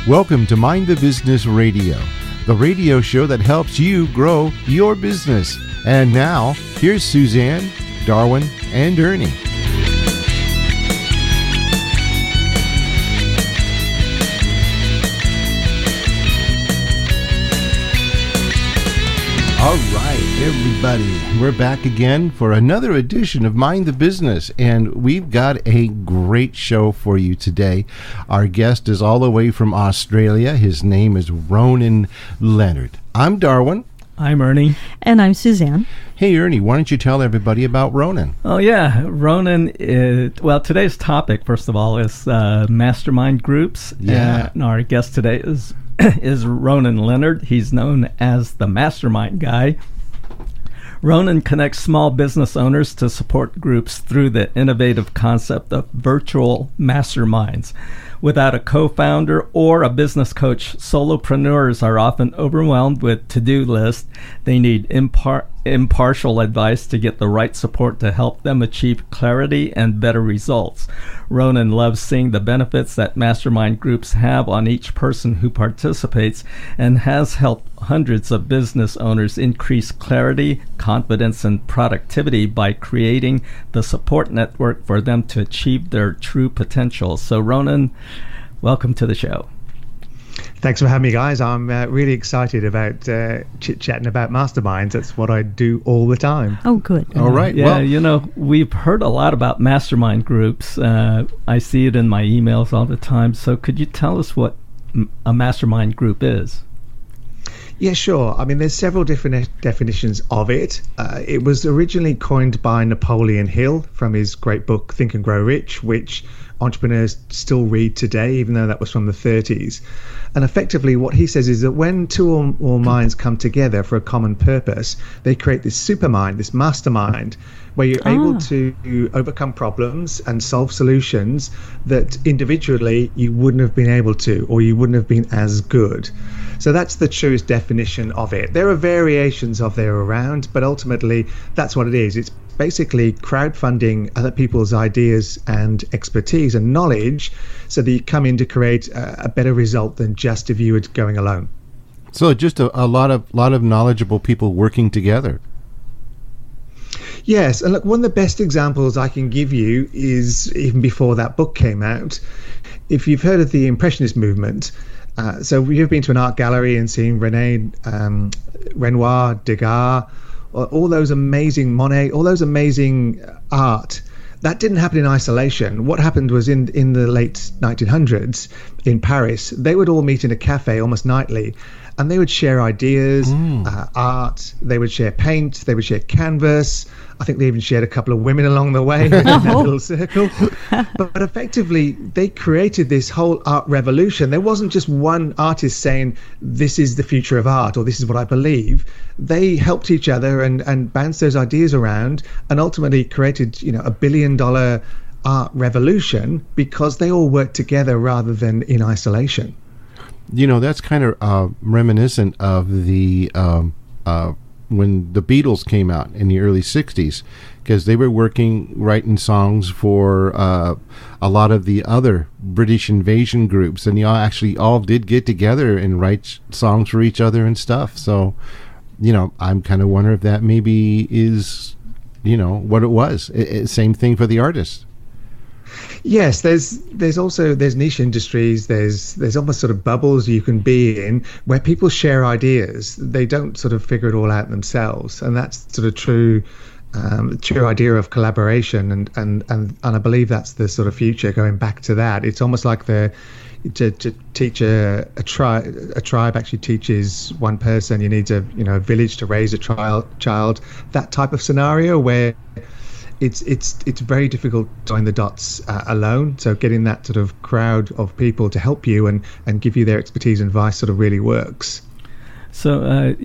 Welcome to Mind the Business Radio, the radio show that helps you grow your business. And now, here's Suzanne, Darwin, and Ernie. All right, everybody, we're back again for another edition of Mind the Business, and we've got a great show for you today. Our guest is all the way from Australia. His name is Ronan Leonard. I'm Darwin. I'm Ernie. And I'm Suzanne. Hey, Ernie, why don't you tell everybody about Ronan? Oh, yeah. Ronan is, well, today's topic, first of all, is Mastermind groups. Yeah. And our guest today is Ronan Leonard. He's known as the Mastermind guy. Ronan connects small business owners to support groups through the innovative concept of virtual masterminds. Without a co-founder or a business coach, solopreneurs are often overwhelmed with to-do lists. They need impartial advice to get the right support to help them achieve clarity and better results. Ronan loves seeing the benefits that mastermind groups have on each person who participates and has helped hundreds of business owners increase clarity, confidence, and productivity by creating the support network for them to achieve their true potential. So, Ronan, welcome to the show. Thanks for having me, guys. I'm really excited about chit-chatting about masterminds. That's what I do all the time. Oh, good. All right. Yeah, well, you know, we've heard a lot about mastermind groups. I see it in my emails all the time. So could you tell us what a mastermind group is? Yeah, sure. I mean, there's several different definitions of it. It was originally coined by Napoleon Hill from his great book, Think and Grow Rich, which entrepreneurs still read today, even though that was from the 30s. And effectively, what he says is that when two or more minds come together for a common purpose, they create this supermind, this mastermind, where you're able to overcome problems and solve solutions that individually you wouldn't have been able to, or you wouldn't have been as good. So that's the truest definition of it. There are variations of there around, but ultimately that's what it is. It's basically crowdfunding other people's ideas and expertise and knowledge so that you come in to create a better result than just if you were going alone. So just a lot of knowledgeable people working together. Yes, and look, one of the best examples I can give you is even before that book came out. If you've heard of the Impressionist movement, so you've been to an art gallery and seen Renoir, Degas, all those amazing Monet, all those amazing art. That didn't happen in isolation. What happened was in the late 1900s in Paris, they would all meet in a cafe almost nightly, and they would share ideas, art, they would share paint, they would share canvas. I think they even shared a couple of women along the way in that little circle. But effectively, they created this whole art revolution. There wasn't just one artist saying, this is the future of art, or this is what I believe. They helped each other and bounced those ideas around and ultimately created, you know, $1 billion art revolution because they all worked together rather than in isolation. You know, that's kind of reminiscent of the when the Beatles came out in the early 60s, because they were writing songs for a lot of the other British invasion groups, and actually all did get together and write songs for each other and stuff. So, you know, I'm kind of wondering if that maybe is, you know, what it was. Same thing for the artists. Yes, there's also niche industries. There's almost sort of bubbles you can be in where people share ideas. They don't sort of figure it all out themselves, and that's sort of true idea of collaboration. And I believe that's the sort of future. Going back to that, it's almost like to teach a tribe actually teaches one person. You need a village to raise a child. That type of scenario where it's very difficult to join the dots alone. So getting that sort of crowd of people to help you and give you their expertise and advice sort of really works. So,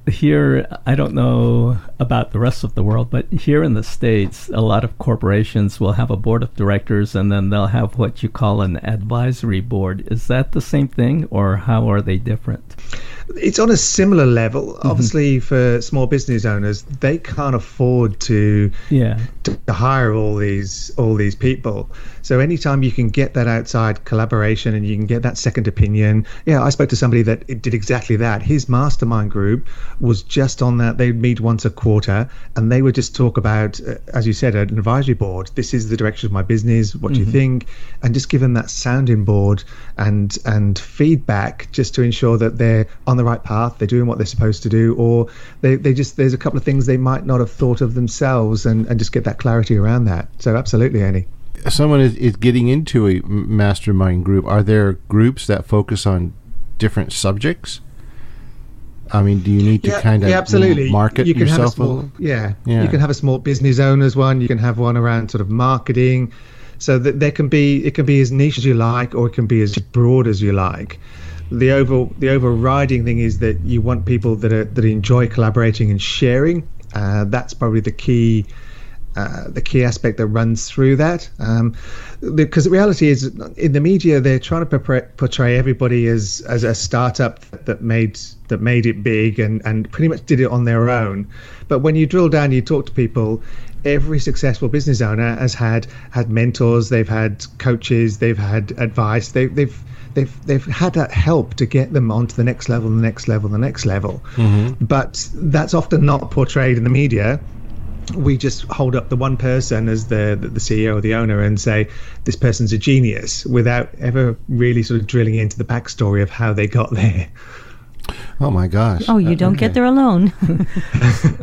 here, I don't know about the rest of the world, but here in the States, a lot of corporations will have a board of directors, and then they'll have what you call an advisory board. Is that the same thing, or how are they different? It's on a similar level. Obviously, for small business owners, they can't afford to hire all these people. So anytime you can get that outside collaboration and you can get that second opinion. I spoke to somebody that did exactly that. His mastermind group was just on that. They'd meet once a quarter and they would just talk about, as you said, an advisory board. This is the direction of my business. What do you think? And just give them that sounding board and feedback, just to ensure that they're on the right path, they're doing what they're supposed to do, or they just, there's a couple of things they might not have thought of themselves, and just get that clarity around that. So absolutely, Annie. Someone is getting into a mastermind group. Are there groups that focus on different subjects? I mean, do you need to kind of absolutely market yourself? You can have a small business owners one. You can have one around sort of marketing. So that it can be as niche as you like, or it can be as broad as you like. The overriding thing is that you want people that enjoy collaborating and sharing. That's probably the key aspect that runs through that. Because the reality is, in the media, they're trying to portray everybody as a startup that made it big and pretty much did it on their own. But when you drill down, you talk to people. Every successful business owner has had mentors, they've had coaches, they've had advice, they've had that help to get them onto the next level, the next level, the next level. But that's often not portrayed in the media. We just hold up the one person as the CEO or the owner and say this person's a genius, without ever really sort of drilling into the backstory of how they got there. Oh my gosh! Oh, you don't get there alone.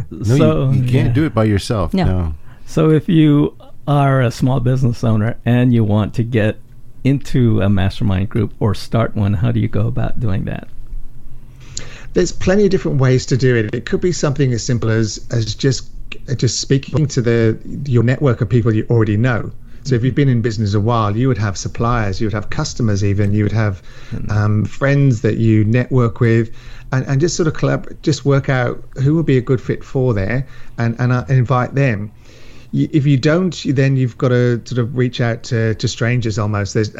No, so, you can't do it by yourself. No. So if you are a small business owner and you want to get into a mastermind group or start one, how do you go about doing that? There's plenty of different ways to do it. It could be something as simple as just speaking to your network of people you already know. So if you've been in business a while, you would have suppliers, you would have customers, even you would have friends that you network with, and just sort of just work out who would be a good fit for there, and invite them. If you don't, then you've got to sort of reach out to strangers almost. There's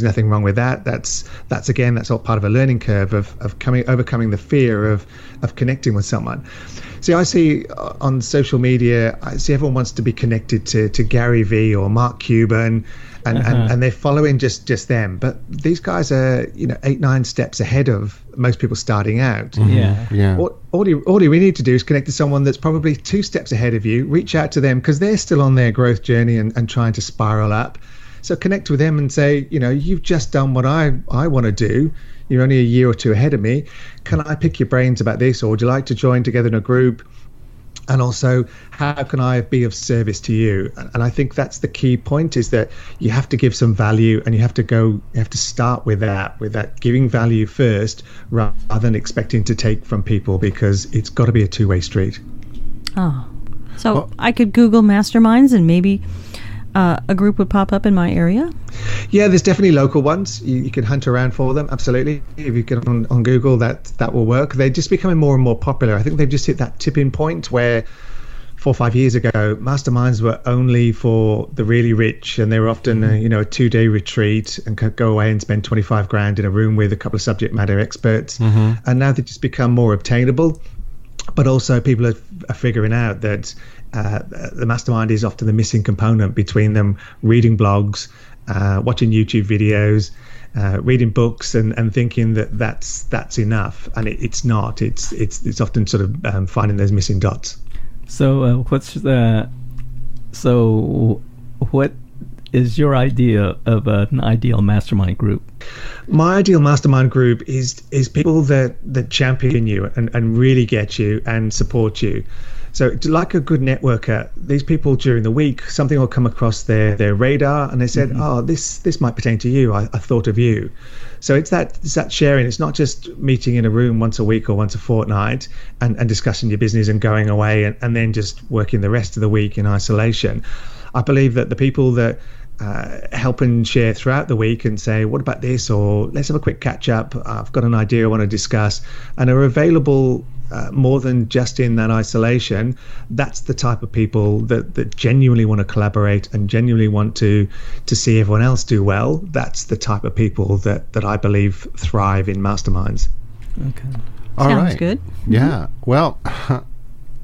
nothing wrong with that. That's all part of a learning curve of overcoming the fear of connecting with someone. See, I see on social media, I see everyone wants to be connected to Gary Vee or Mark Cuban, and they're following just them. But these guys are 8-9 steps ahead of most people starting out. All you really need to do is connect to someone that's probably 2 steps ahead of you. Reach out to them because they're still on their growth journey and trying to spiral up. So connect with them and say, you've just done what I want to do. You're only a year or 2 ahead of me. Can I pick your brains about this, or would you like to join together in a group? And also, how can I be of service to you? And I think that's the key point, is that you have to give some value, and you have to start with that giving value first, rather than expecting to take from people, because it's got to be a two-way street. So I could Google masterminds and maybe a group would pop up in my area? Yeah, there's definitely local ones. You can hunt around for them, absolutely. If you get on Google, that will work. They're just becoming more and more popular. I think they've just hit that tipping point where 4 or 5 years ago, masterminds were only for the really rich, and they were often a 2-day retreat and could go away and spend 25 grand in a room with a couple of subject matter experts. And now they've just become more obtainable. But also people are figuring out that the mastermind is often the missing component between them reading blogs, watching YouTube videos, reading books, and thinking that's enough, and it's not. It's often sort of finding those missing dots. So what is your idea of an ideal mastermind group? My ideal mastermind group is people that champion you and really get you and support you. So like a good networker, these people during the week, something will come across their radar, and they said, this might pertain to you. I thought of you. So it's that sharing. It's not just meeting in a room once a week or once a fortnight and discussing your business and going away and then just working the rest of the week in isolation. I believe that the people that help and share throughout the week and say, what about this? Or let's have a quick catch up. I've got an idea I want to discuss, and are available more than just in that isolation. That's the type of people that genuinely want to collaborate and genuinely want to see everyone else do well. That's the type of people that I believe thrive in masterminds. Okay. All Sounds right. good. Yeah. Well,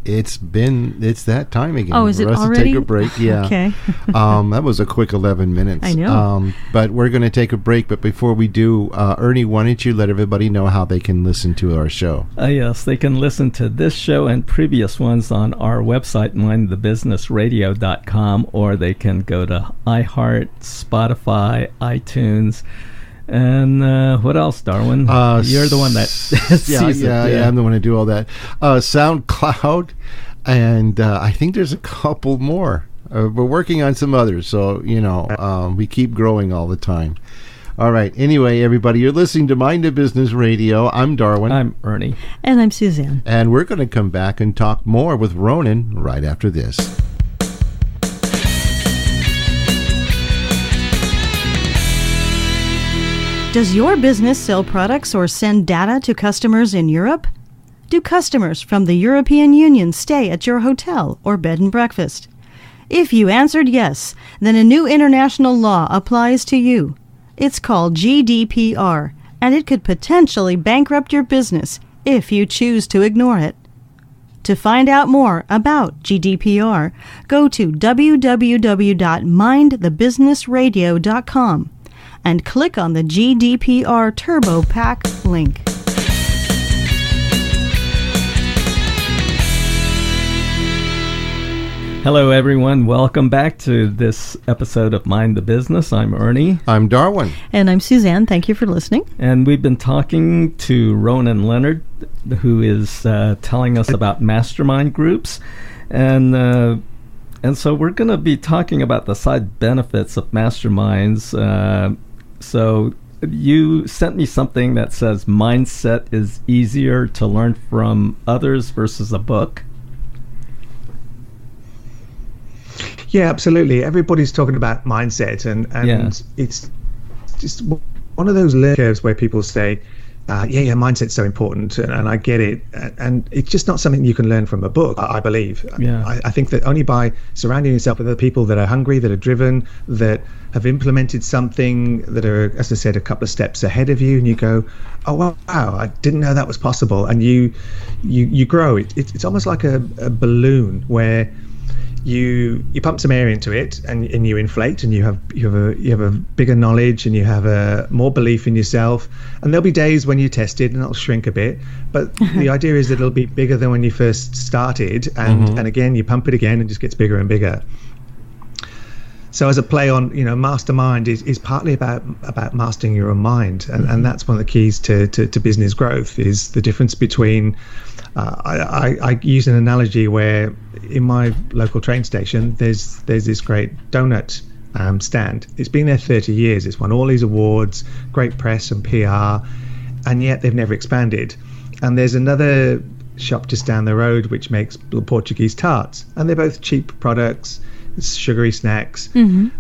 it's that time again. Oh, is it for us already? to take a break. Yeah. Okay. That was a quick 11 minutes. I know. But we're going to take a break. But before we do, Ernie, why don't you let everybody know how they can listen to our show? Yes, they can listen to this show and previous ones on our website, mindthebusinessradio.com, or they can go to iHeart, Spotify, iTunes. And what else, Darwin? You're the one that sees it. Yeah, I'm the one to do all that. SoundCloud, and I think there's a couple more. We're working on some others, so, we keep growing all the time. All right. Anyway, everybody, you're listening to Mind the Business Radio. I'm Darwin. I'm Ernie. And I'm Suzanne. And we're going to come back and talk more with Ronan right after this. Does your business sell products or send data to customers in Europe? Do customers from the European Union stay at your hotel or bed and breakfast? If you answered yes, then a new international law applies to you. It's called GDPR, and it could potentially bankrupt your business if you choose to ignore it. To find out more about GDPR, go to www.mindthebusinessradio.com and click on the GDPR Turbo Pack link. Hello, everyone. Welcome back to this episode of Mind the Business. I'm Ernie. I'm Darwin. And I'm Suzanne. Thank you for listening. And we've been talking to Ronan Leonard, who is telling us about mastermind groups. And so we're going to be talking about the side benefits of masterminds. So you sent me something that says mindset is easier to learn from others versus a book. Yeah, absolutely. Everybody's talking about mindset, and it's just one of those learning curves where people say, mindset's so important, and I get it. And it's just not something you can learn from a book, I believe. Yeah. I think that only by surrounding yourself with other people that are hungry, that are driven, that have implemented something, that are, as I said, a couple of steps ahead of you, and you go, oh, wow, I didn't know that was possible. And you grow. It's almost like a balloon where you pump some air into it and you inflate, and you have a bigger knowledge, and you have a more belief in yourself, and there'll be days when you test it and it'll shrink a bit, but the idea is that it'll be bigger than when you first started, and again you pump it again and it just gets bigger and bigger. So as a play on, Mastermind is partly about mastering your own mind, and that's one of the keys to business growth, is the difference between I use an analogy where in my local train station there's this great donut stand. It's been there 30 years. It's won all these awards, great press and PR, and yet they've never expanded. And there's another shop just down the road which makes Portuguese tarts, and they're both cheap products. It's sugary snacks.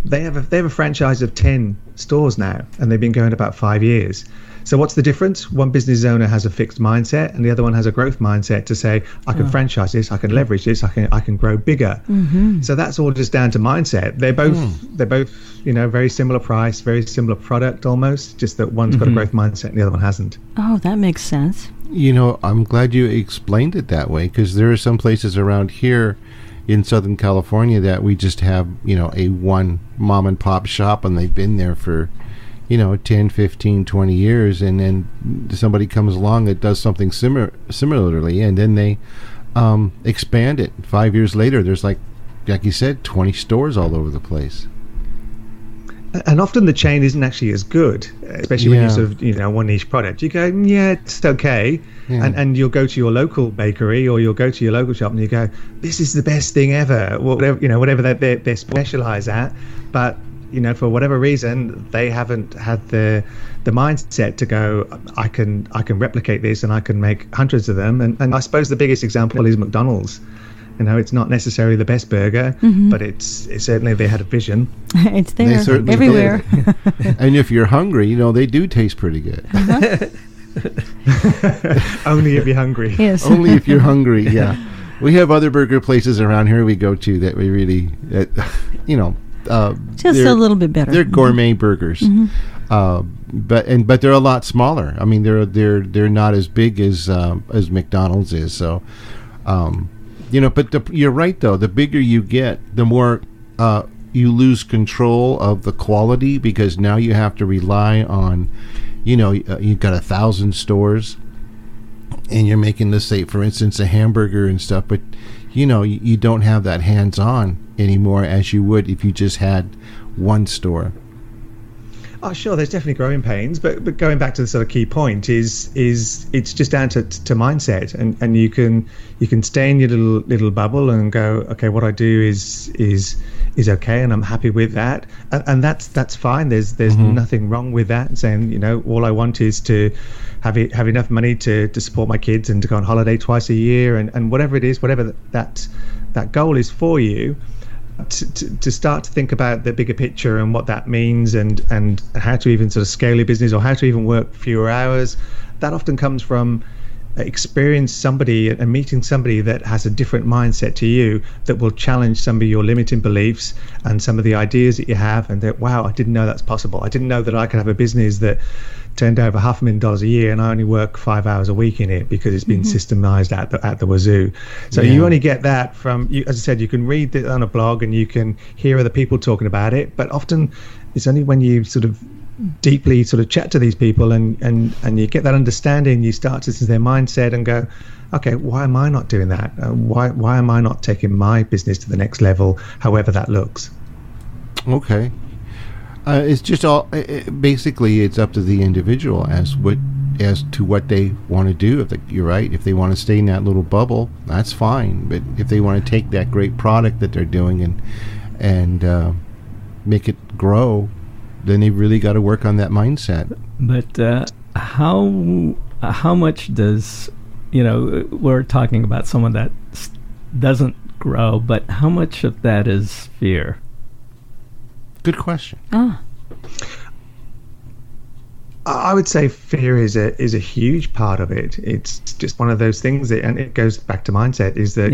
They have a franchise of 10 stores now, and they've been going about 5 years. So what's the difference? One business owner has a fixed mindset, and the other one has a growth mindset to say, I can franchise this, I can leverage this, I can grow bigger. So that's all just down to mindset. They're both very similar price, very similar product almost, just that one's got a growth mindset and the other one hasn't. Oh, that makes sense. I'm glad you explained it that way, because there are some places around here in Southern California that we just have, a one mom and pop shop, and they've been there for 10, 15, 20 years, and then somebody comes along that does something similarly, and then they expand it. 5 years later, there's like you said, 20 stores all over the place. And often the chain isn't actually as good, especially when you sort of, one niche product. You go, yeah, it's okay. Yeah. And you'll go to your local bakery or you'll go to your local shop and you go, this is the best thing ever. Whatever they're specialized at. But, for whatever reason, they haven't had the mindset to go, I can replicate this and I can make hundreds of them. And I suppose the biggest example is McDonald's. It's not necessarily the best burger, but it's certainly they had a vision. It's there everywhere. And if you're hungry, they do taste pretty good. Only if you're hungry. Yes. Only if you're hungry. Yeah. We have other burger places around here we go to that we really, just a little bit better. They're gourmet burgers. but they're a lot smaller. I mean, they're not as big as McDonald's is. So, but you're right though. The bigger you get, the more you lose control of the quality, because now you have to rely on, you've got 1,000 stores, and you're making, let's say, for instance, a hamburger and stuff, but you don't have that hands-on anymore as you would if you just had one store. Oh, sure. There's definitely growing pains, but going back to the sort of key point is it's just down to mindset, and you can stay in your little bubble and go, okay, what I do is okay, and I'm happy with that, and that's fine. There's nothing wrong with that. And saying, all I want is to have enough money to support my kids and to go on holiday twice a year, and whatever it is, whatever that goal is for you. To start to think about the bigger picture and what that means, and how to even sort of scale your business, or how to even work fewer hours, that often comes from experience somebody and meeting somebody that has a different mindset to you, that will challenge some of your limiting beliefs and some of the ideas that you have, and that, wow, I didn't know that's possible. I didn't know that I could have a business that turned over $500,000 a year and I only work 5 hours a week in it because it's been systemized at the wazoo. So you only get that from, as I said, you can read it on a blog and you can hear other people talking about it, but often it's only when you sort of deeply sort of chat to these people and you get that understanding, you start to see their mindset and go, okay, why am I not doing that? Why am I not taking my business to the next level, however that looks? Okay. It's just basically it's up to the individual as to what they want to do. You're right. If they want to stay in that little bubble, that's fine. But if they want to take that great product that they're doing and make it grow, then they've really got to work on that mindset. But how much does, we're talking about someone that doesn't grow, but how much of that is fear? Good question. I would say fear is a huge part of it. It's just one of those things that, and it goes back to mindset, is that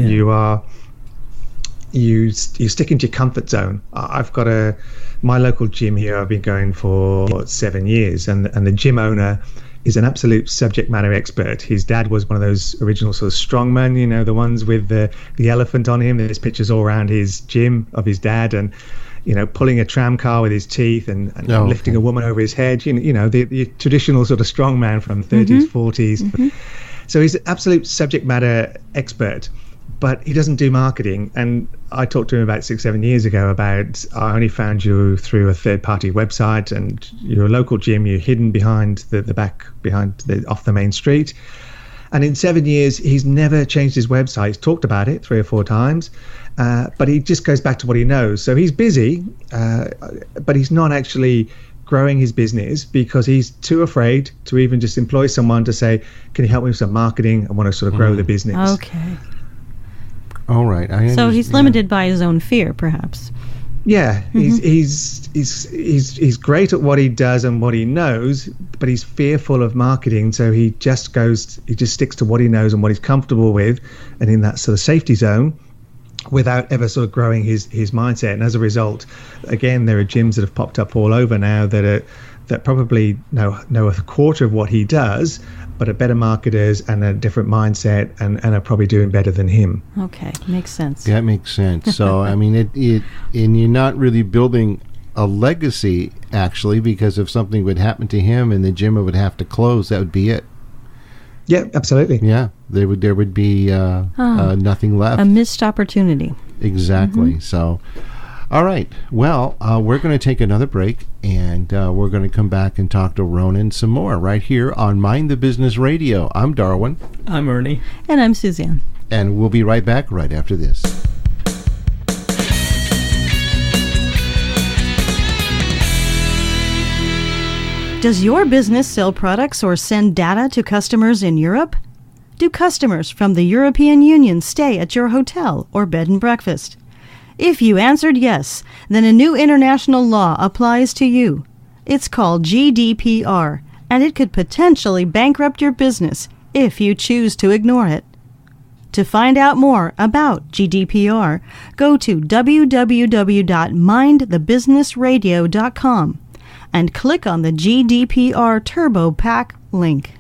you stick into your comfort zone. I've got my local gym here. I've been going for 7 years, and the gym owner is an absolute subject matter expert. His dad was one of those original sort of strongmen, the ones with the elephant on him. There's pictures all around his gym of his dad, and pulling a tram car with his teeth and lifting a woman over his head. The traditional sort of strongman from 30s, 40s. Mm-hmm. So he's an absolute subject matter expert, but he doesn't do marketing. And I talked to him about 6-7 years ago about, I only found you through a third-party website, and you're a local gym. You're hidden behind the back, off the main street. And in 7 years, he's never changed his website. He's talked about it 3 or 4 times, but he just goes back to what he knows. So he's busy, but he's not actually growing his business because he's too afraid to even just employ someone to say, can you help me with some marketing? I want to sort of grow the business. Okay. All right. So he's limited by his own fear, perhaps. Yeah, he's great at what he does and what he knows, but he's fearful of marketing. So he just sticks to what he knows and what he's comfortable with, and in that sort of safety zone, without ever sort of growing his mindset. And as a result, again, there are gyms that have popped up all over now that probably know a quarter of what he does, but are better marketers and a different mindset, and are probably doing better than him. Okay, makes sense. That makes sense. So, I mean, and you're not really building a legacy, actually, because if something would happen to him and the gym would have to close, that would be it. Yeah, absolutely. Yeah, there would be nothing left. A missed opportunity. Exactly. Mm-hmm. So, all right. Well, we're going to take another break, and we're going to come back and talk to Ronan some more right here on Mind the Business Radio. I'm Darwin. I'm Ernie. And I'm Suzanne. And we'll be right back right after this. Does your business sell products or send data to customers in Europe? Do customers from the European Union stay at your hotel or bed and breakfast? If you answered yes, then a new international law applies to you. It's called GDPR, and it could potentially bankrupt your business if you choose to ignore it. To find out more about GDPR, go to www.mindthebusinessradio.com. and click on the GDPR Turbo Pack link.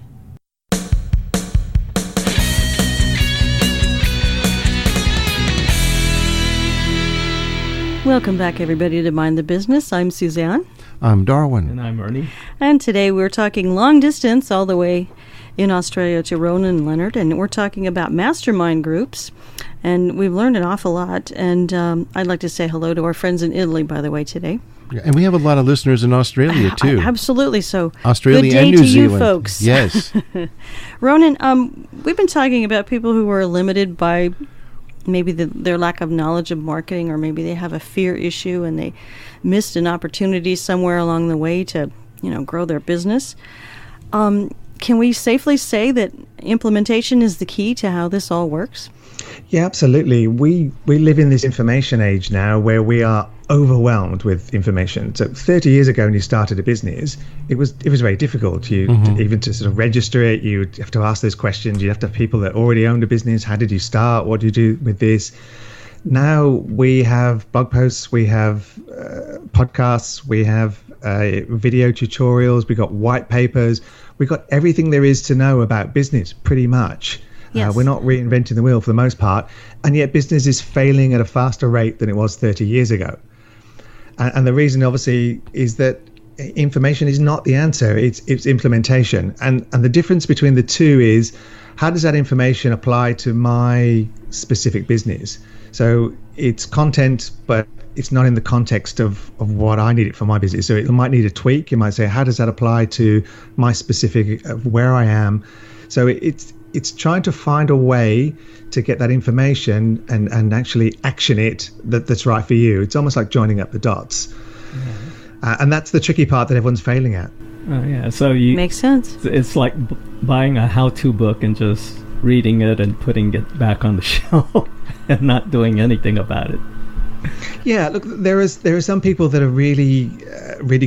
Welcome back, everybody, to Mind the Business. I'm Suzanne. I'm Darwin. And I'm Ernie. And today we're talking long distance all the way in Australia to Ronan and Leonard, and we're talking about mastermind groups. And we've learned an awful lot. And I'd like to say hello to our friends in Italy, by the way, today. Yeah, and we have a lot of listeners in Australia, too. Absolutely. So, Australia good day and New to Zealand. you folks. Yes. Ronan, we've been talking about people who are limited by maybe their lack of knowledge of marketing, or maybe they have a fear issue and they missed an opportunity somewhere along the way to, grow their business. Can we safely say that implementation is the key to how this all works? Yeah, absolutely. We live in this information age now where we are overwhelmed with information. So 30 years ago when you started a business, it was very difficult. Even to sort of register it, you'd have to ask those questions. You'd have to have people that already owned a business. How did you start? What do you do with this? Now we have blog posts, we have podcasts, we have video tutorials, we got white papers, we got everything there is to know about business, pretty much. Yes. We're not reinventing the wheel for the most part, and yet business is failing at a faster rate than it was 30 years ago. And the reason, obviously, is that information is not the answer, it's implementation. And the difference between the two is, how does that information apply to my specific business? So it's content, but it's not in the context of what I need it for my business. So it might need a tweak. You might say, how does that apply to my specific, where I am? So it's trying to find a way to get that information and actually action it that's right for you. It's almost like joining up the dots. Yeah. And that's the tricky part that everyone's failing at. Yeah, so makes sense. It's like buying a how-to book and just reading it and putting it back on the shelf and not doing anything about it. Yeah, look, there are some people that are really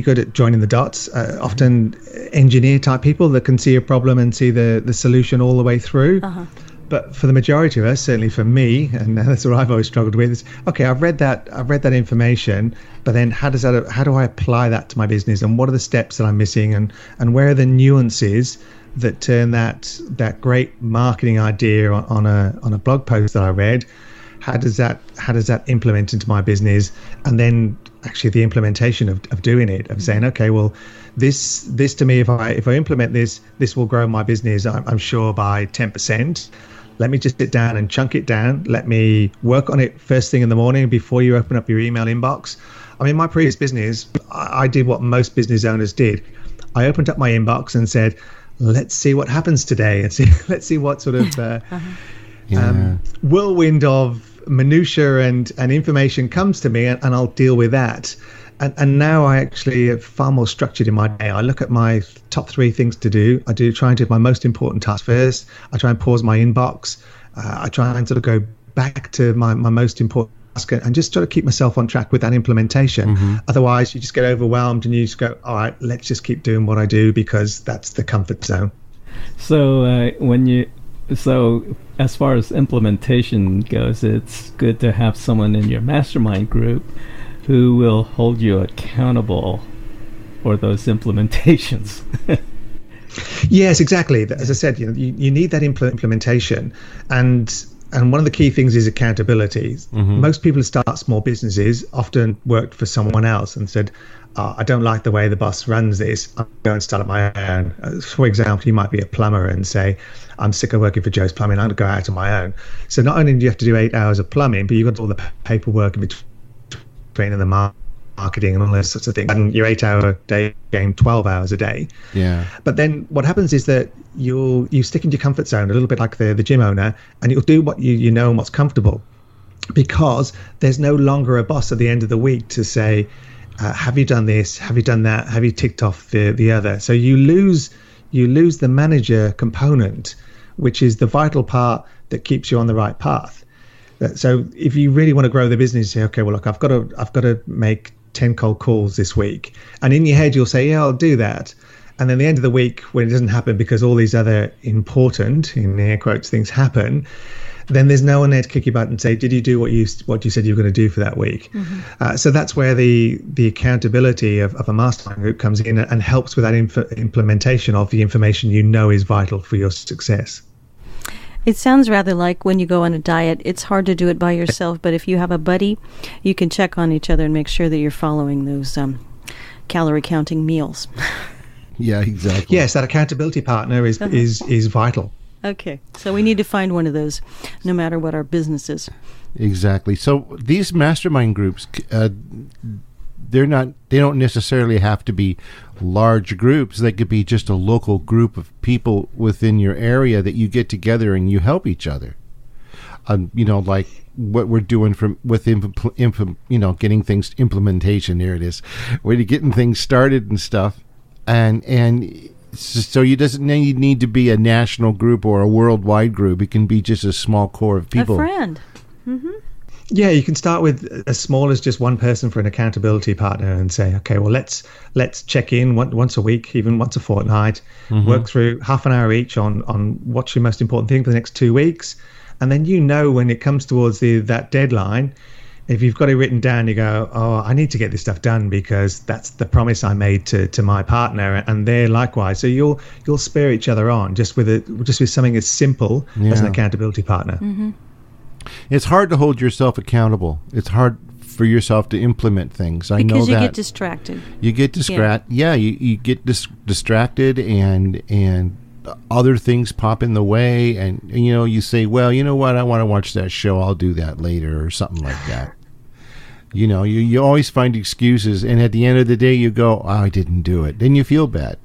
good at joining the dots. Often engineer type people that can see a problem and see the solution all the way through. Uh-huh. But for the majority of us, certainly for me, and that's what I've always struggled with, is okay, I've read that information, but then how do I apply that to my business, and what are the steps that I'm missing, and where are the nuances that turn that great marketing idea on a blog post that I read? How does that implement into my business? And then actually the implementation of doing it, of saying, okay, well, this to me, if I implement this will grow my business, I'm sure, by 10%. Let me just sit down and chunk it down. Let me work on it first thing in the morning before you open up your email inbox. I mean, my previous business, I did what most business owners did. I opened up my inbox and said, let's see what happens today, and let's see what sort of whirlwind of minutia and information comes to me, and I'll deal with that. And now I actually am far more structured in my day. I look at my top 3 things to do. I try and do my most important task first. I try and pause my inbox. I try and sort of go back to my most important task and just try to keep myself on track with that implementation. Mm-hmm. Otherwise, you just get overwhelmed and you just go, all right, let's just keep doing what I do because that's the comfort zone. So as far as implementation goes, it's good to have someone in your mastermind group who will hold you accountable for those implementations. Yes, exactly. As I said, you need that implementation, and one of the key things is accountability. Mm-hmm. Most people who start small businesses often worked for someone else and said, I don't like the way the boss runs this, I'm going to start up my own. For example, you might be a plumber and say, I'm sick of working for Joe's Plumbing, I'm going to go out on my own. So not only do you have to do 8 hours of plumbing, but you've got all the paperwork in between and the marketing and all those sorts of things. And your 8-hour day game 12 hours a day. Yeah. But then what happens is that you stick in your comfort zone, a little bit like the gym owner, and you'll do what you know and what's comfortable, because there's no longer a boss at the end of the week to say, have you done this? Have you done that? Have you ticked off the other? So you lose the manager component, which is the vital part that keeps you on the right path. So if you really want to grow the business, you say, okay, well, look, I've got to make 10 cold calls this week. And in your head, you'll say, yeah, I'll do that. And then the end of the week, when it doesn't happen because all these other important, in air quotes, things happen, then there's no one there to kick your butt and say, did you do what you said you were going to do for that week? So that's where the accountability of a mastermind group comes in and helps with that implementation of the information you know is vital for your success. It sounds rather like when you go on a diet, it's hard to do it by yourself, but if you have a buddy, you can check on each other and make sure that you're following those calorie counting meals. Yeah, exactly. Yes, that accountability partner is vital. Okay, so we need to find one of those, no matter what our business is. Exactly. So these mastermind groups, they don't necessarily have to be large groups. They could be just a local group of people within your area that you get together and you help each other. Like what we're doing getting things implementation. There it is. We're getting things started and stuff, and so you doesn't need to be a national group or a worldwide group. It can be just a small core of people. A friend. Mm-hmm. Yeah, you can start with as small as just one person for an accountability partner and say, okay, well, let's check in once a week, even once a fortnight, work through half an hour each on what's your most important thing for the next 2 weeks. And then when it comes towards that deadline, if you've got it written down, you go, oh, I need to get this stuff done because that's the promise I made to my partner, and they're likewise. So you'll spur each other on just with something as simple as an accountability partner. Mm-hmm. It's hard to hold yourself accountable. It's hard for yourself to implement things. I know that. Because you get distracted. You get distracted. Yeah, you get distracted and other things pop in the way, and you say, well, you know what, I want to watch that show, I'll do that later, or something like that. You always find excuses, and at the end of the day you go, oh, I didn't do it. Then you feel bad.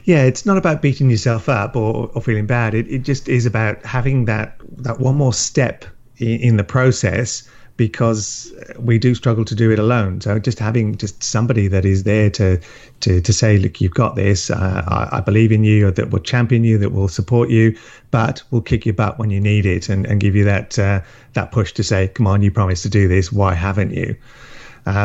Yeah, it's not about beating yourself up or feeling bad. It just is about having that one more step in the process, because we do struggle to do it alone. So just having somebody that is there to say, look, you've got this. I believe in you, that will champion you, that will support you, but will kick your butt when you need it and give you that push to say, come on, you promised to do this. Why haven't you?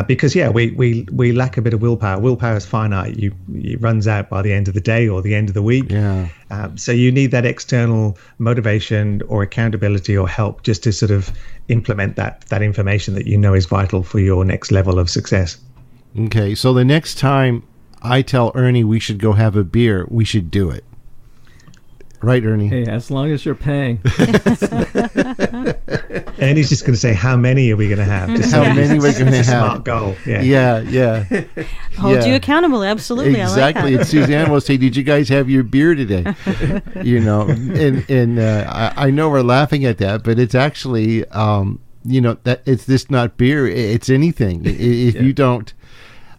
Because we lack a bit of willpower. Willpower is finite. It runs out by the end of the day or the end of the week. Yeah. So you need that external motivation or accountability or help just to sort of implement that information that you know is vital for your next level of success. Okay, so the next time I tell Ernie we should go have a beer, we should do it. Right, Ernie? Hey, as long as you're paying. Ernie's just going to say, how many are we going to have? Just how many we're going to have. Smart goal. Yeah. Hold you accountable. Absolutely. Exactly. I like that. And Suzanne will say, did you guys have your beer today? And I know we're laughing at that, but it's actually, that it's just not beer. It's anything. If you don't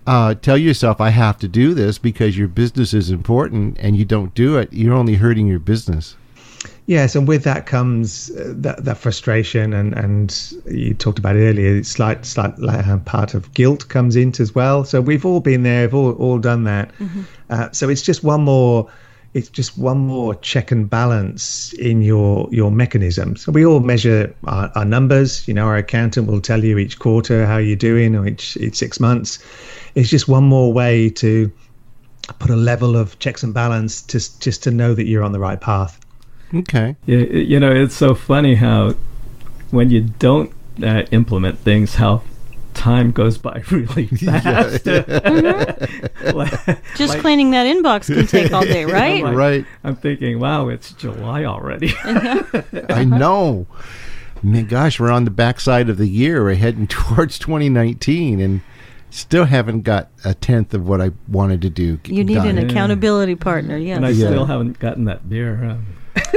tell yourself, I have to do this because your business is important, and you don't do it, you're only hurting your business. Yes, and with that comes that frustration, and you talked about it earlier, slight part of guilt comes into as well. So we've all been there, we've all done that. Mm-hmm. So it's just one more check and balance in your mechanism. So we all measure our numbers. Our accountant will tell you each quarter how you're doing, or each 6 months. It's just one more way to put a level of checks and balance just to know that you're on the right path. Okay. Yeah, it's so funny how when you don't implement things, how time goes by really fast. Just cleaning that inbox can take all day, right? Right. I'm thinking, wow, it's July already. I know. Man, gosh, we're on the backside of the year. We're heading towards 2019, and still haven't got a tenth of what I wanted to do. You need an accountability partner, yes. And I still haven't gotten that beer.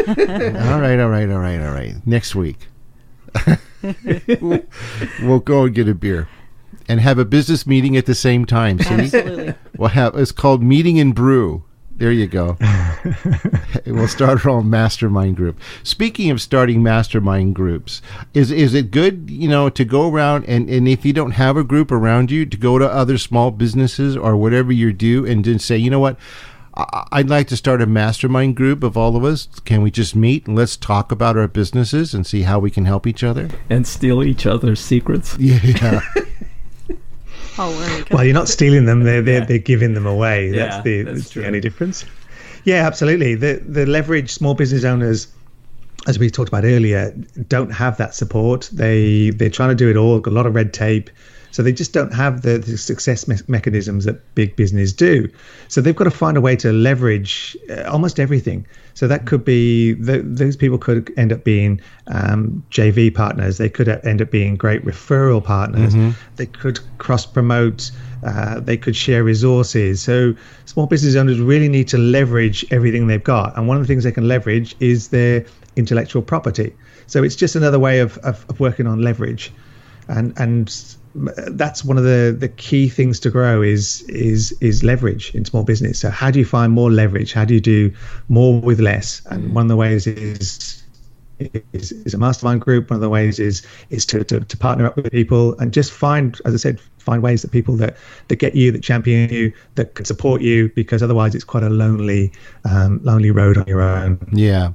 All right. Next week. We'll go and get a beer and have a business meeting at the same time. See? Absolutely. It's called Meeting and Brew. There you go. We'll start our own mastermind group. Speaking of starting mastermind groups, is it good, to go around and if you don't have a group around you, to go to other small businesses or whatever you do and then say, you know what, I'd like to start a mastermind group of all of us. Can we just meet and let's talk about our businesses and see how we can help each other? And steal each other's secrets. Yeah. Oh, where you go. Well, you're not stealing them; they're giving them away. Yeah, That's the only difference. Yeah, absolutely. The leverage small business owners, as we talked about earlier, don't have that support. They're trying to do it all. Got a lot of red tape. So they just don't have the success mechanisms that big business do. So they've got to find a way to leverage almost everything. So that could be, those people could end up being JV partners. They could end up being great referral partners. They could cross-promote. They could share resources. So small business owners really need to leverage everything they've got. And one of the things they can leverage is their intellectual property. So it's just another way of working on leverage. And that's one of the key things to grow is leverage in small business. So how do you find more leverage? How do you do more with less? And one of the ways is a mastermind group. One of the ways is to partner up with people and just find, as I said, find ways that people that get you, that champion you, that can support you, because otherwise it's quite a lonely road on your own. Yeah.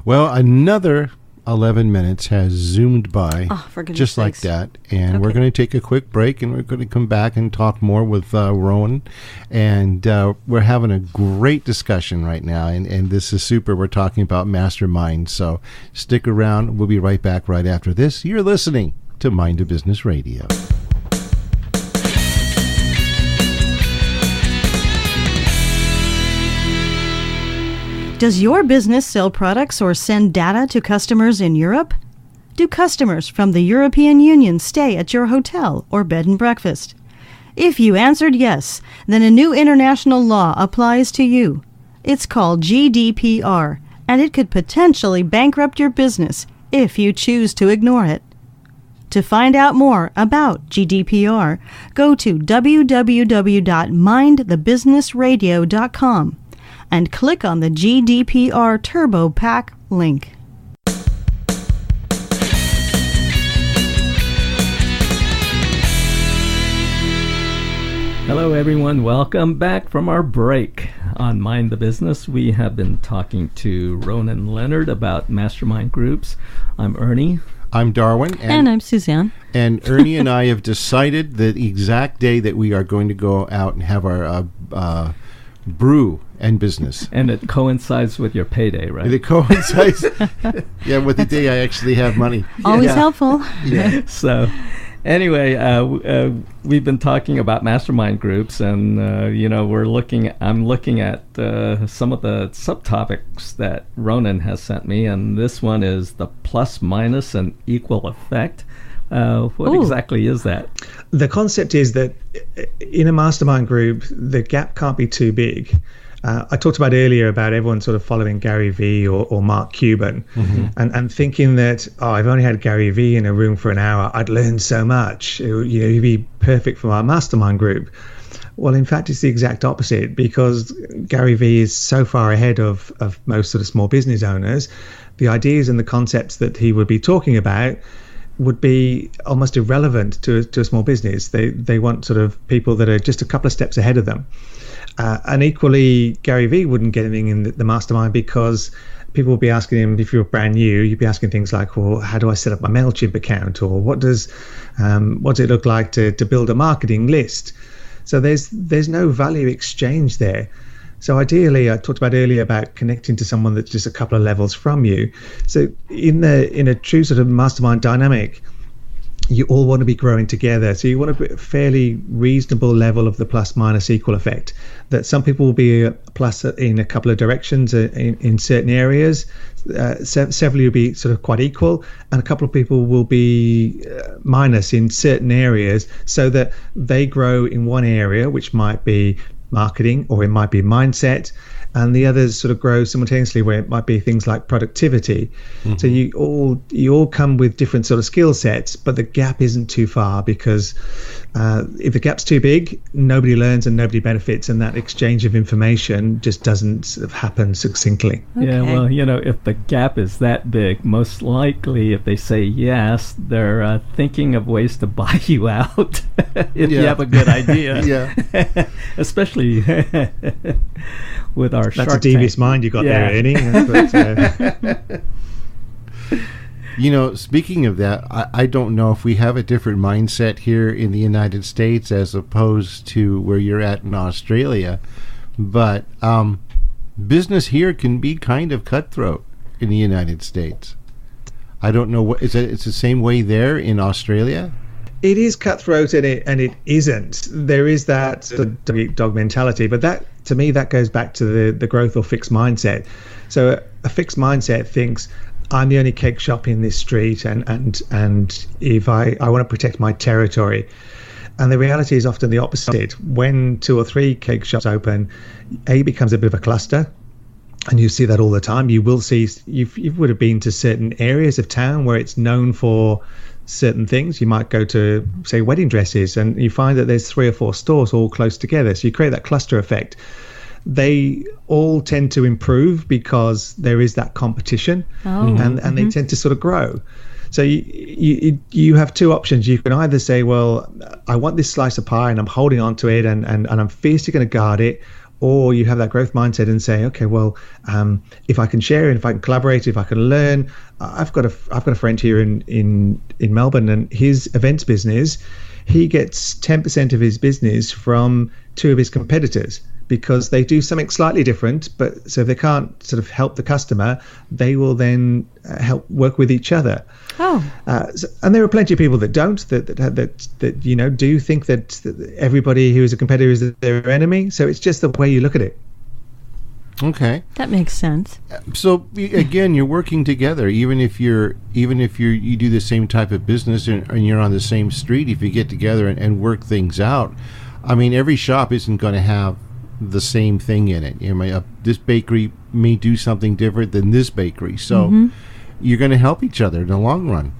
Well, another 11 minutes has zoomed by just like that, and we're going to take a quick break, and we're going to come back and talk more with Ronan, and we're having a great discussion right now, and this is super. We're talking about Mastermind, so stick around. We'll be right back right after this. You're listening to Mind of Business Radio. Does your business sell products or send data to customers in Europe? Do customers from the European Union stay at your hotel or bed and breakfast? If you answered yes, then a new international law applies to you. It's called GDPR, and it could potentially bankrupt your business if you choose to ignore it. To find out more about GDPR, go to www.mindthebusinessradio.com. and click on the GDPR Turbo Pack link. Hello everyone, welcome back from our break on Mind the Business. We have been talking to Ronan Leonard about mastermind groups. I'm Ernie. I'm Darwin. And I'm Suzanne. And Ernie and I have decided the exact day that we are going to go out and have our brew and business. And it coincides with your payday, right? It coincides, yeah, with the day I actually have money. Always helpful. Yeah. So, anyway, we've been talking about mastermind groups, and I'm looking at some of the subtopics that Ronan has sent me, and this one is the plus, minus, and equal effect. What exactly is that? The concept is that in a mastermind group, the gap can't be too big. I talked about earlier about everyone sort of following Gary Vee or Mark Cuban, and thinking that, I've only had Gary Vee in a room for an hour, I'd learn so much. He'd be perfect for our mastermind group. Well, in fact, it's the exact opposite, because Gary Vee is so far ahead of most sort of small business owners. The ideas and the concepts that he would be talking about would be almost irrelevant to a small business. They want sort of people that are just a couple of steps ahead of them. And equally, Gary Vee wouldn't get anything in the mastermind, because people will be asking him, if you're brand new, you'd be asking things like, well, how do I set up my MailChimp account? Or what does it look like to build a marketing list? So there's no value exchange there. So ideally, I talked about earlier about connecting to someone that's just a couple of levels from you. So in a true sort of mastermind dynamic, you all want to be growing together. So you want to be a fairly reasonable level of the plus minus equal effect, that some people will be a plus in a couple of directions in certain areas. Several will be sort of quite equal, and a couple of people will be minus in certain areas, so that they grow in one area, which might be marketing, or it might be mindset, and the others sort of grow simultaneously, where it might be things like productivity. So you all come with different sort of skill sets, but the gap isn't too far, because if the gap's too big, nobody learns and nobody benefits, and that exchange of information just doesn't sort of happen succinctly. Okay. Yeah, well, if the gap is that big, most likely if they say yes, they're thinking of ways to buy you out if you have a good idea. Yeah. Especially with our That's a devious mind you got there, Ernie. Speaking of that, I don't know if we have a different mindset here in the United States as opposed to where you're at in Australia, but business here can be kind of cutthroat in the United States. I don't know what it's the same way there in Australia. It is cutthroat and it isn't. There is that sort of dog mentality, but that to me that goes back to the growth or fixed mindset. So a fixed mindset thinks I'm the only cake shop in this street, and if I want to protect my territory. And the reality is often the opposite. When 2 or 3 cake shops open, it becomes a bit of a cluster. And you see that all the time. You will see, you would have been to certain areas of town where it's known for certain things. You might go to, say, wedding dresses, and you find that there's 3 or 4 stores all close together. So you create that cluster effect. They all tend to improve because there is that competition, and they tend to sort of grow. So you have 2 options. You can either say, well, I want this slice of pie and I'm holding on to it and I'm fiercely going to guard it. Or you have that growth mindset and say, okay, well, if I can share it, if I can collaborate, if I can learn. I've got a friend here in Melbourne, and his events business, he gets 10% of his business from 2 of his competitors, because they do something slightly different. But so if they can't sort of help the customer, they will then help work with each other. And there are plenty of people that don't, that do think that everybody who is a competitor is their enemy. So it's just the way you look at it. Okay, that makes sense. So again, you're working together, even if you do the same type of business and you're on the same street. If you get together and work things out, I mean, every shop isn't going to have the same thing in it. This bakery may do something different than this bakery, so you're going to help each other in the long run.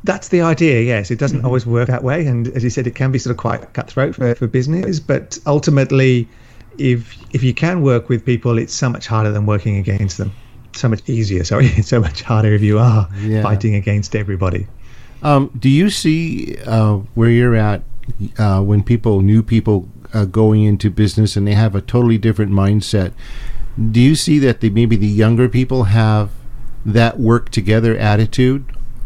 That's the idea, yes. It doesn't always work that way, and as you said, it can be sort of quite cutthroat for business, but ultimately, if you can work with people, it's so much harder than working against them. So much easier, it's so much harder if you are fighting against everybody. Do you see where you're at when new people going into business and they have a totally different mindset? Do you see that maybe the younger people have that work together attitude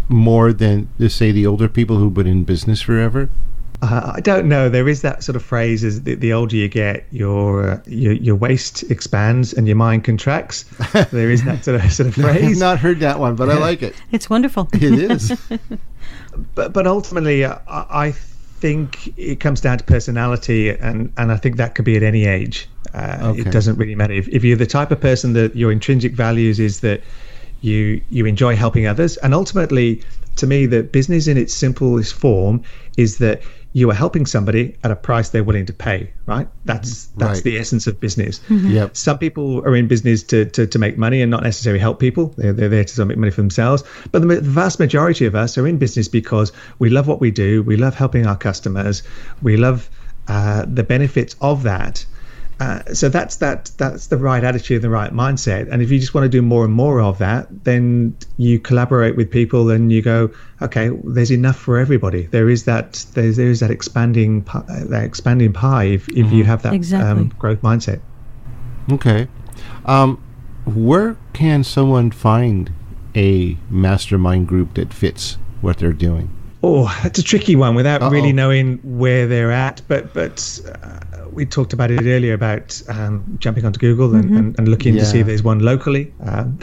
more than, say, the older people who've been in business forever? I don't know. There is that sort of phrase: as the older you get, your waist expands and your mind contracts. There is that sort of phrase. I've not heard that one, but I like it. It's wonderful. It is. But ultimately, I think it comes down to personality, and I think that could be at any age. It doesn't really matter. If you're the type of person that your intrinsic values is that you enjoy helping others, and ultimately, to me, the business in its simplest form is that you are helping somebody at a price they're willing to pay, right? That's the essence of business. Yep. Some people are in business to make money and not necessarily help people. They're there to make money for themselves. But the vast majority of us are in business because we love what we do. We love helping our customers. We love the benefits of that. So that's the right attitude, the right mindset. And if you just want to do more and more of that, then you collaborate with people and you go, okay, there's enough for everybody. There is that expanding pie if you have that growth mindset. Okay. Where can someone find a mastermind group that fits what they're doing? Oh, that's a tricky one without really knowing where they're at. But we talked about it earlier about jumping onto Google and looking to see if there's one locally.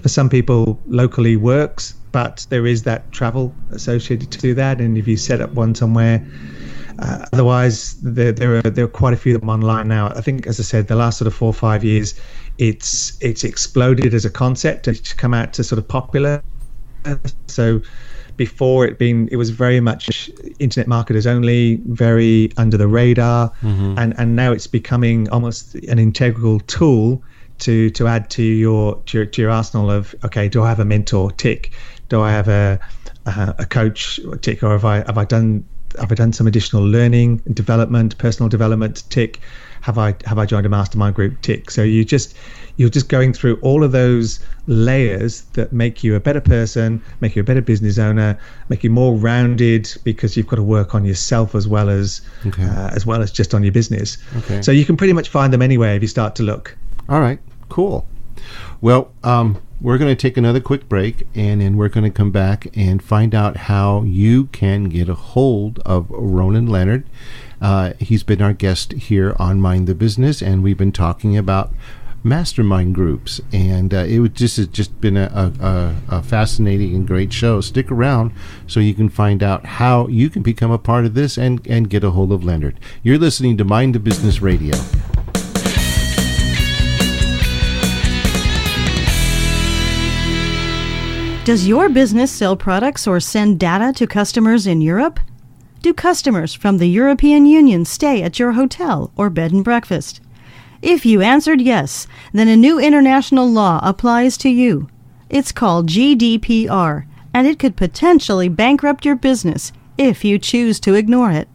For some people, locally works, but there is that travel associated to that. And if you set up one somewhere, otherwise there are quite a few of them online now. I think, as I said, the last sort of 4 or 5 years, it's exploded as a concept. It's come out to sort of popular. So before it was very much internet marketers only, very under the radar, and now it's becoming almost an integral tool to add to your arsenal of, okay, do I have a mentor? Tick. Do I have a coach? Tick. Or have I done some additional learning and development, personal development? Tick. Have I joined a mastermind group? Tick. So you're just going through all of those layers that make you a better person, make you a better business owner, make you more rounded, because you've got to work on yourself as well as just on your business. Okay. So you can pretty much find them anywhere if you start to look. All right, cool. Well, we're going to take another quick break, and then we're going to come back and find out how you can get a hold of Ronan Leonard. He's been our guest here on Mind the Business, and we've been talking about mastermind groups, and has just been a fascinating and great show. Stick around so you can find out how you can become a part of this and get a hold of Leonard. You're listening to Mind the Business Radio. Does your business sell products or send data to customers in Europe? Do customers from the European Union stay at your hotel or bed and breakfast? If you answered yes, then a new international law applies to you. It's called GDPR, and it could potentially bankrupt your business if you choose to ignore it.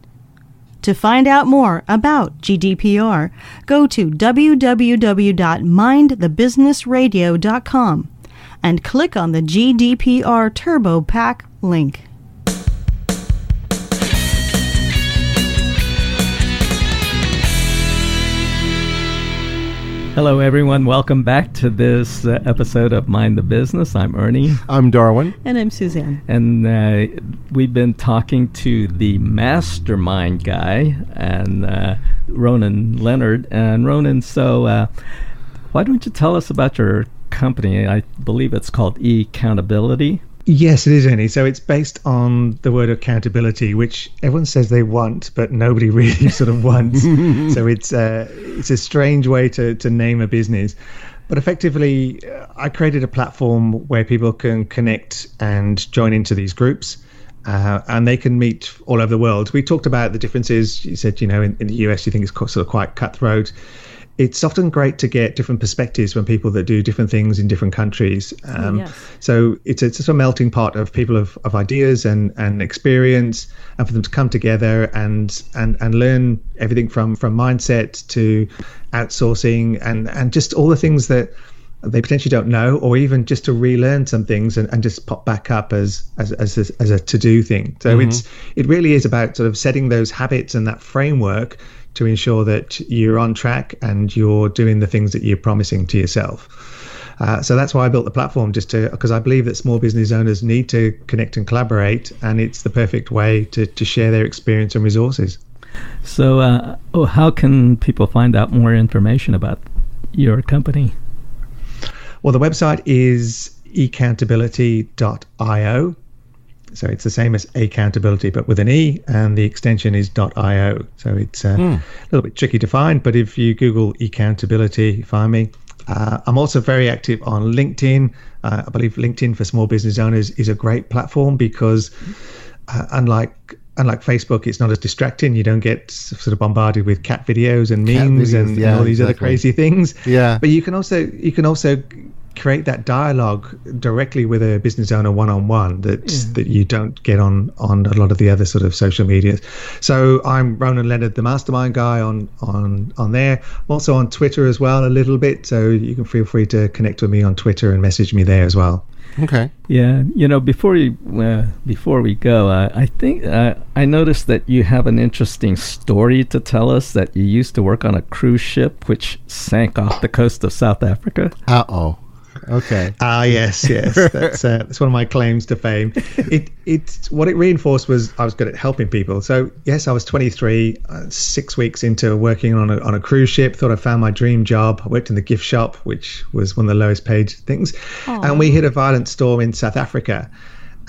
To find out more about GDPR, go to www.mindthebusinessradio.com and click on the GDPR Turbo Pack link. Hello, everyone. Welcome back to this episode of Mind the Business. I'm Ernie. I'm Darwin. And I'm Suzanne. And we've been talking to the Mastermind guy, and Ronan Leonard. And Ronan, so why don't you tell us about your company? I believe it's called E-Accountability. Yes, it is, Ernie. So it's based on the word accountability, which everyone says they want, but nobody really sort of wants. So it's a strange way to name a business. But effectively, I created a platform where people can connect and join into these groups, and they can meet all over the world. We talked about the differences. You said, in the US, you think it's sort of quite cutthroat. It's often great to get different perspectives from people that do different things in different countries. Yes. So it's a sort of melting pot of people of ideas and experience, and for them to come together and learn everything from mindset to outsourcing and just all the things that they potentially don't know, or even just to relearn some things and just pop back up as a to-do thing. So it really is about sort of setting those habits and that framework to ensure that you're on track and you're doing the things that you're promising to yourself. So that's why I built the platform, because I believe that small business owners need to connect and collaborate, and it's the perfect way to share their experience and resources. So how can people find out more information about your company? Well, the website is eCountability.io. So it's the same as accountability, but with an E, and the extension is .io. So it's a little bit tricky to find, but if you Google eCountability, find me. I'm also very active on LinkedIn. I believe LinkedIn for small business owners is a great platform because unlike Facebook, it's not as distracting. You don't get sort of bombarded with cat videos and memes and all these other crazy things. Yeah. But you can also create that dialogue directly with a business owner one-on-one that you don't get on a lot of the other sort of social medias. So I'm Ronan Leonard, the Mastermind guy on there. I'm also on Twitter as well a little bit, so you can feel free to connect with me on Twitter and message me there as well. Okay. Yeah, before we go, I think I noticed that you have an interesting story to tell us, that you used to work on a cruise ship which sank off the coast of South Africa. Uh-oh. Okay. Yes. That's one of my claims to fame. It's what it reinforced was I was good at helping people. So yes, I was 23, 6 weeks into working on a cruise ship. Thought I found my dream job. I worked in the gift shop, which was one of the lowest paid things. Aww. And we hit a violent storm in South Africa.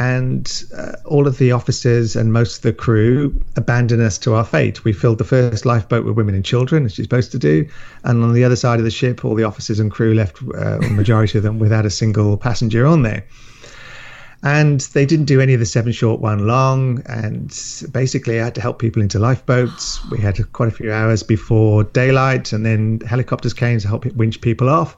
And all of the officers and most of the crew abandoned us to our fate. We filled the first lifeboat with women and children, as you're supposed to do. And on the other side of the ship, all the officers and crew left, the majority of them, without a single passenger on there. And they didn't do any of the 7 short, 1 long. And basically, I had to help people into lifeboats. We had quite a few hours before daylight, and then helicopters came to help winch people off.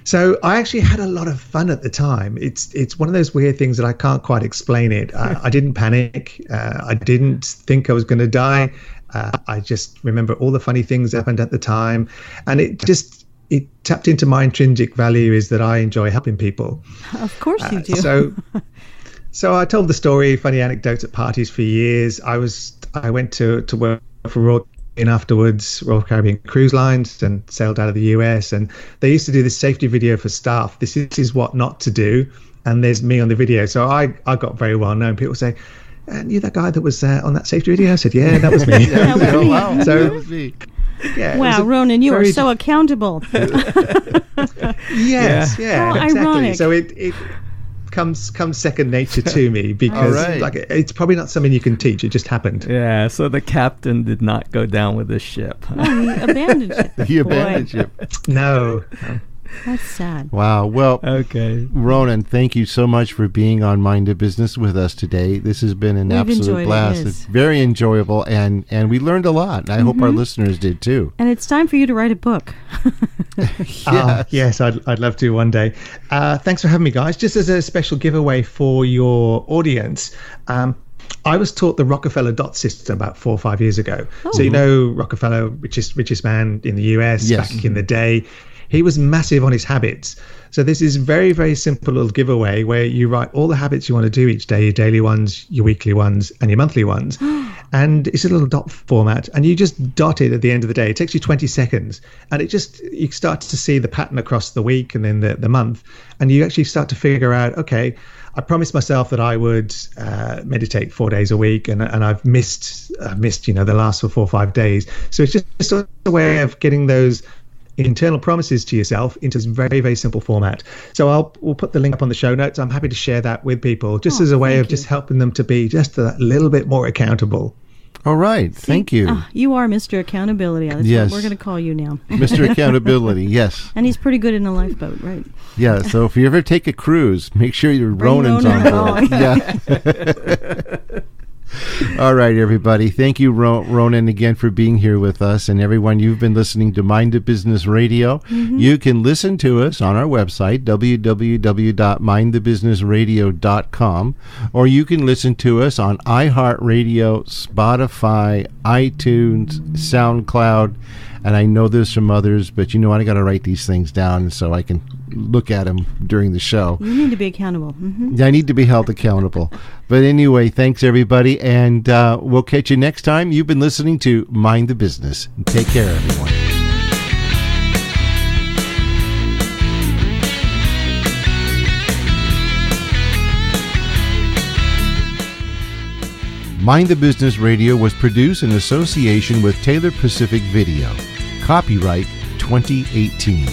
So I actually had a lot of fun at the time. It's one of those weird things that I can't quite explain it. I didn't panic. I didn't think I was going to die. I just remember all the funny things that happened at the time. And it tapped into my intrinsic value, is that I enjoy helping people. Of course you do. So I told the story, funny anecdotes at parties for years. I went to work for afterwards, Royal Caribbean Cruise Lines, and sailed out of the US. And they used to do this safety video for staff. This is what not to do. And there's me on the video. So I got very well known. People say, "And you that guy that was on that safety video?" I said, "Yeah, that was me." That was me. Wow. So, That was me. yeah, Wow, Ronan, you are so accountable. Yes, How exactly. ironic. So it comes second nature to me, because All right. like it's probably not something you can teach. It just happened. Yeah, so the captain did not go down with the ship. Oh, he abandoned it. He abandoned you. No. That's sad. Wow. Well, Okay. Ronan, thank you so much for being on Mind the Business with us today. This has been an We've absolute enjoyed it, blast. yes. It's very enjoyable, and we learned a lot. I hope our listeners did too. And it's time for you to write a book. Yes, I'd love to one day. Thanks for having me, guys. Just as a special giveaway for your audience, I was taught the Rockefeller dot system about 4 or 5 years ago. So you know Rockefeller, richest man in the US Yes. back in the day. He was massive on his habits. So this is very, very simple little giveaway where you write all the habits you want to do each day, your daily ones, your weekly ones, and your monthly ones. And it's a little dot format, and you just dot it at the end of the day. It takes you 20 seconds, and you start to see the pattern across the week and then the month, and you actually start to figure out, okay, I promised myself that I would meditate 4 days a week, and I've missed the last 4 or 5 days. So it's just a way of getting those internal promises to yourself into this very, very simple format. So we'll put the link up on the show notes. I'm happy to share that with people, just as a way of just helping them to be just a little bit more accountable. All right. Thank you. You are Mr. Accountability. That's Yes. what we're going to call you now. Mr. Accountability. Yes. And he's pretty good in a lifeboat, right? Yeah. So if you ever take a cruise, make sure your Bring Ronan's Ronan on board. along. Yeah. All right, everybody. Thank you, Ronan, again for being here with us. And everyone, you've been listening to Mind the Business Radio. You can listen to us on our website, www.mindthebusinessradio.com, or you can listen to us on iHeartRadio, Spotify, iTunes, SoundCloud, and I know there's some others, but I got to write these things down so I can look at them during the show. You need to be accountable. I need to be held accountable. But anyway, thanks, everybody, and we'll catch you next time. You've been listening to Mind the Business. Take care, everyone. Mind the Business Radio was produced in association with Taylor Pacific Video. Copyright 2018.